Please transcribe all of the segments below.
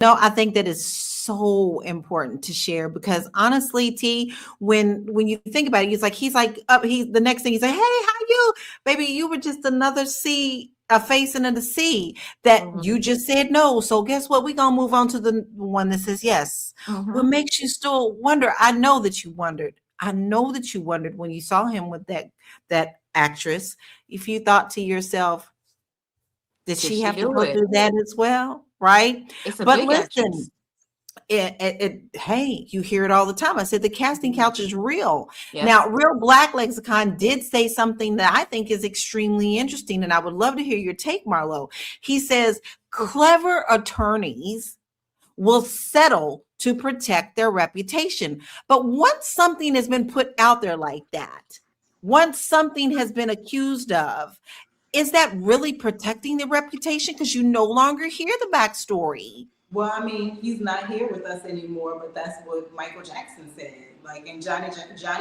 No, I think that is so important to share because honestly, T, when you think about it, he's like up. He the next thing he's like, "Hey, how you, baby? You were just another sea, a face in the sea that Mm-hmm. you just said no. So guess what? We're gonna move on to the one that says yes. What Mm-hmm. makes you still wonder? I know that you wondered. I know that you wondered when you saw him with that actress. If you thought to yourself, did Did she she have to do go it? through that as well? Right? It's a But big actress. listen, hey, you hear it all the time. I said the casting Mhm. couch is real. Now, Yes. Real Black Lexicon did say something that I think is extremely interesting, and I would love to hear your take, Marlo. He says clever attorneys will settle to protect their reputation. But once something has been put out there like that, once something has been accused of, is that really protecting the reputation? Because you no longer hear the backstory. Well, I mean, he's not here with us anymore, but that's what Michael Jackson said. Like, and Johnny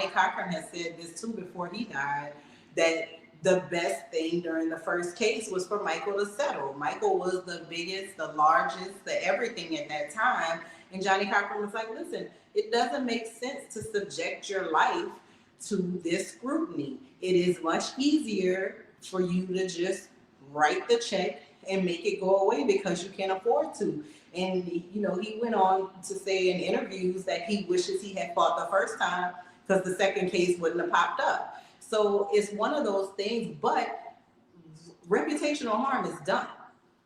Cochran has said this too before he died, that the best thing during the first case was for Michael to settle. Michael was the biggest, the largest, the everything at that time, and Johnny Cochran was like, "Listen, it doesn't make sense to subject your life to this scrutiny. It is much easier for you to just write the check and make it go away because you can't afford to." And he went on to say in interviews that he wishes he had fought the first time because the second case wouldn't have popped up. So it's one of those things, but reputational harm is done.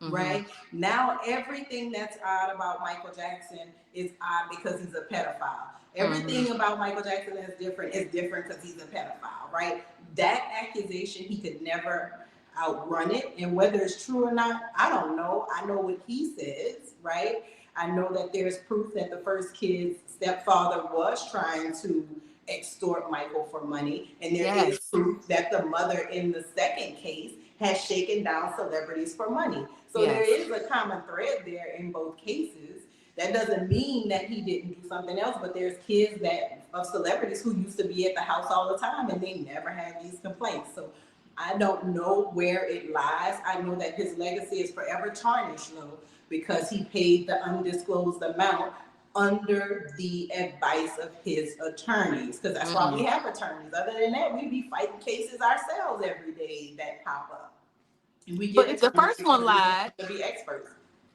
Mm-hmm. Right now, everything that's odd about Michael Jackson is odd because he's a pedophile. Mm-hmm. Everything about Michael Jackson that's different is different because he's a pedophile, right? That accusation, he could never outrun it. And whether it's true or not, I don't know. I know what he says, right? I know that there's proof that the first kid's stepfather was trying to extort Michael for money. And there is Yes. proof that the mother in the second case has shaken down celebrities for money. So there Yes. is a common thread there in both cases. That doesn't mean that he didn't do something else, but there's kids that of celebrities who used to be at the house all the time and they never had these complaints. So I don't know where it lies. I know that his legacy is forever tarnished, though, because he paid the undisclosed amount under the advice of his attorneys, because that's why we Mm-hmm. have attorneys. Other than that, we be fighting cases ourselves every day that pop up. And we But get if the attorneys first one because we want lied, them to be experts.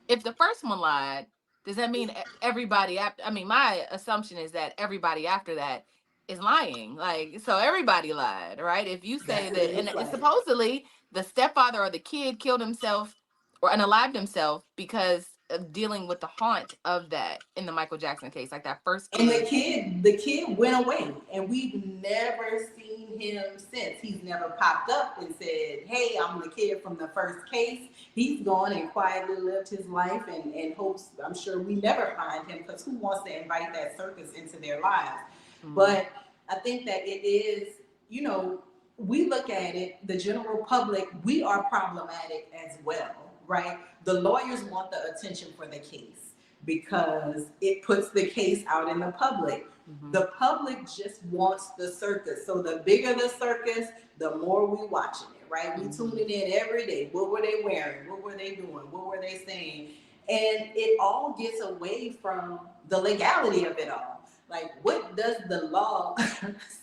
if the first one lied, does that mean everybody after? I mean, my assumption is that everybody after that is lying. Like, so everybody lied, right? If you say That's what it that, and looks like. supposedly the stepfather or the kid killed himself or unalived himself because of dealing with the haunt of that in the Michael Jackson case, like that first And kid. the kid went away, and we've never seen him since. He's never popped up and said, "Hey, I'm the kid from the first case." He's gone and quietly lived his life, and hopes. I'm sure we never find him because who wants to invite that circus into their lives? Mm-hmm. But I think that it is, you know, we look at it. The general public, we are problematic as well, right? The lawyers want the attention for the case because it puts the case out in the public. Mm-hmm. The public just wants the circus. So the bigger the circus, the more we watching it, right? We Mm-hmm. tuning in every day. What were they wearing? What were they doing? What were they saying? And it all gets away from the legality of it all. Like, what does the law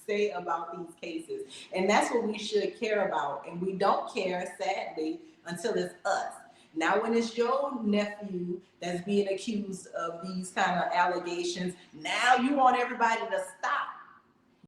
say about these cases? And that's what we should care about. And we don't care, sadly, until it's us. Now, when it's your nephew that's being accused of these kind of allegations, now you want everybody to stop